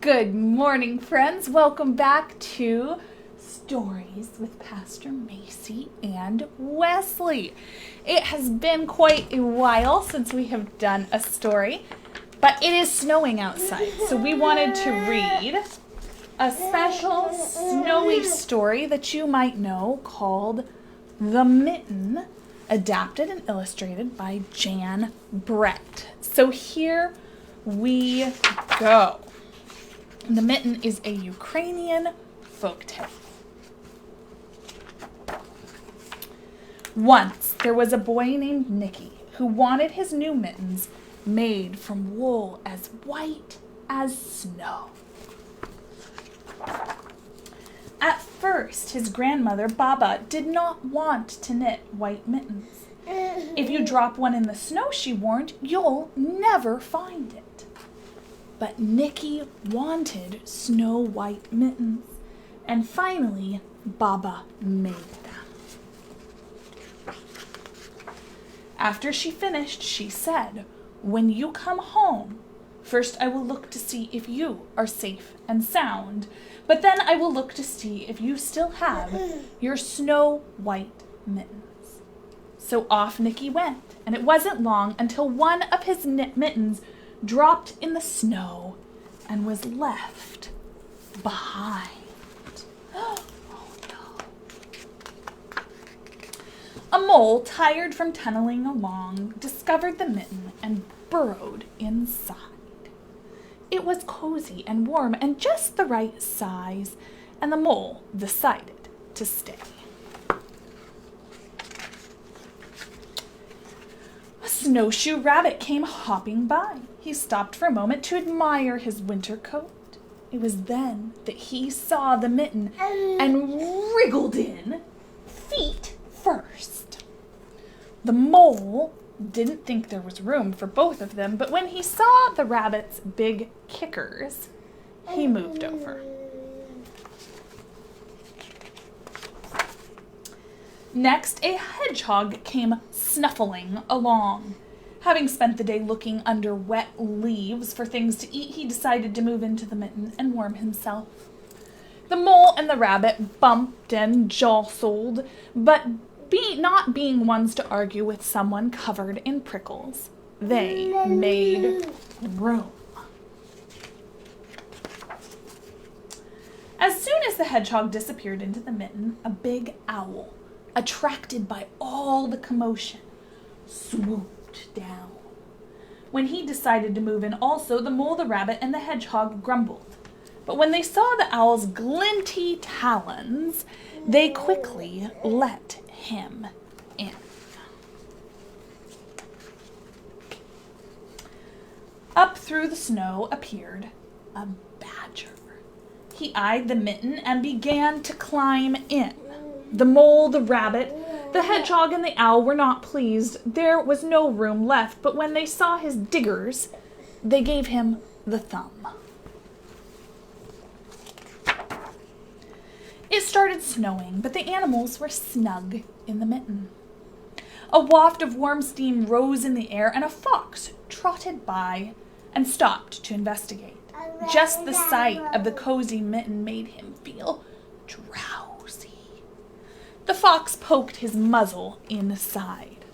Good morning, friends. Welcome back to Stories with Pastor Macy and Wesley. It has been quite a while since we have done a story, but it is snowing outside, so we wanted to read a special snowy story that you might know called The Mitten, adapted and illustrated by Jan Brett. So here we go. The Mitten is a Ukrainian folktale. Once there was a boy named Nicky who wanted his new mittens made from wool as white as snow. At first, his grandmother, Baba, did not want to knit white mittens. If you drop one in the snow, she warned, you'll never find it. But Nicky wanted snow white mittens, and finally, Baba made them. After she finished, she said, "When you come home, first I will look to see if you are safe and sound, but then I will look to see if you still have your snow white mittens." So off Nicky went, and it wasn't long until one of his mittens dropped in the snow and was left behind. Oh no. A mole, tired from tunneling along, discovered the mitten and burrowed inside. It was cozy and warm and just the right size, and the mole decided to stay. A snowshoe rabbit came hopping by. He stopped for a moment to admire his winter coat. It was then that he saw the mitten and wriggled in, feet first. The mole didn't think there was room for both of them, but when he saw the rabbit's big kickers, he moved over. Next, a hedgehog came snuffling along. Having spent the day looking under wet leaves for things to eat, he decided to move into the mitten and warm himself. The mole and the rabbit bumped and jostled, but not being ones to argue with someone covered in prickles, they made room. As soon as the hedgehog disappeared into the mitten, a big owl, attracted by all the commotion, swooped down. When he decided to move in also, the mole, the rabbit, and the hedgehog grumbled. But when they saw the owl's glinty talons, they quickly let him in. Up through the snow appeared a badger. He eyed the mitten and began to climb in. The mole, the rabbit, the hedgehog, and the owl were not pleased. There was no room left, but when they saw his diggers, they gave him the thumb. It started snowing, but the animals were snug in the mitten. A waft of warm steam rose in the air, and a fox trotted by and stopped to investigate. Just the sight of the cozy mitten made him feel drowsy. The fox poked his muzzle inside.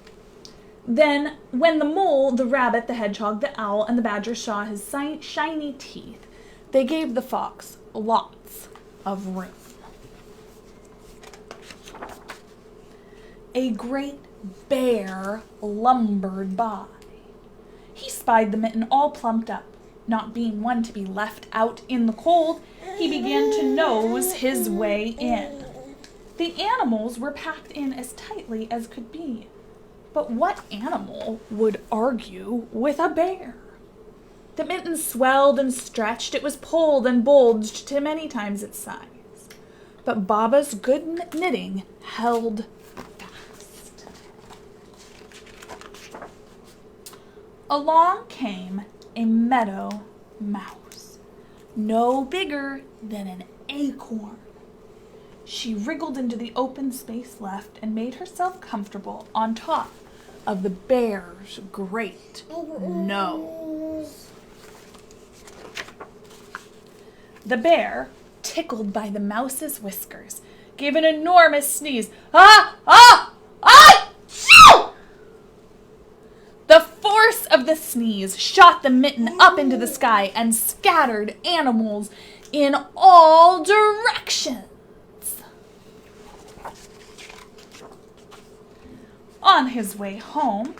Then, when the mole, the rabbit, the hedgehog, the owl, and the badger saw his shiny teeth, they gave the fox lots of room. A great bear lumbered by. He spied the mitten all plumped up. Not being one to be left out in the cold, he began to nose his way in. The animals were packed in as tightly as could be. But what animal would argue with a bear? The mitten swelled and stretched. It was pulled and bulged to many times its size. But Baba's good knitting held fast. Along came a meadow mouse, no bigger than an acorn. She wriggled into the open space left and made herself comfortable on top of the bear's great nose. The bear, tickled by the mouse's whiskers, gave an enormous sneeze. Ah! Ah! Ah! Phew! The force of the sneeze shot the mitten up into the sky and scattered animals in all directions. On his way home,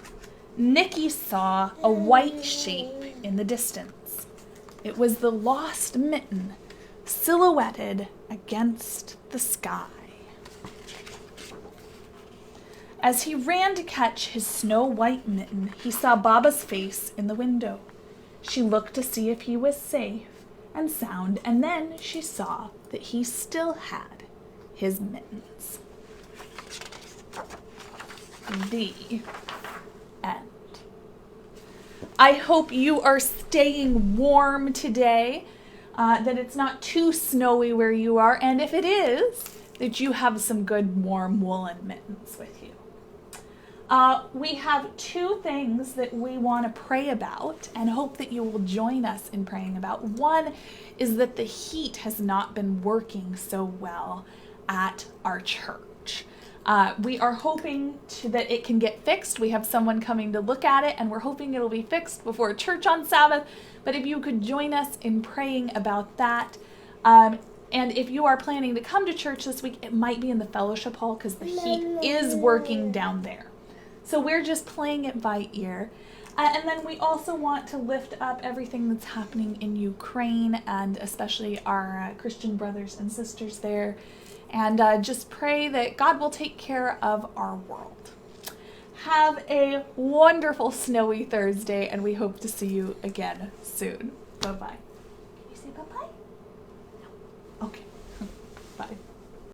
Nicky saw a white shape in the distance. It was the lost mitten, silhouetted against the sky. As he ran to catch his snow-white mitten, he saw Baba's face in the window. She looked to see if he was safe and sound, and then she saw that he still had his mittens. The end. I hope you are staying warm today, that it's not too snowy where you are, and if it is, that you have some good warm woolen mittens with you. We have two things that we want to pray about and hope that you will join us in praying about. One is that the heat has not been working so well at our church. We are hoping that it can get fixed. We have someone coming to look at it, and we're hoping it'll be fixed before church on Sabbath. But if you could join us in praying about that. And if you are planning to come to church this week, it might be in the fellowship hall because the heat is working down there. So we're just playing it by ear. And then we also want to lift up everything that's happening in Ukraine, and especially our Christian brothers and sisters there. And just pray that God will take care of our world. Have a wonderful snowy Thursday, and we hope to see you again soon. Bye-bye. Can you say bye-bye? No. Okay.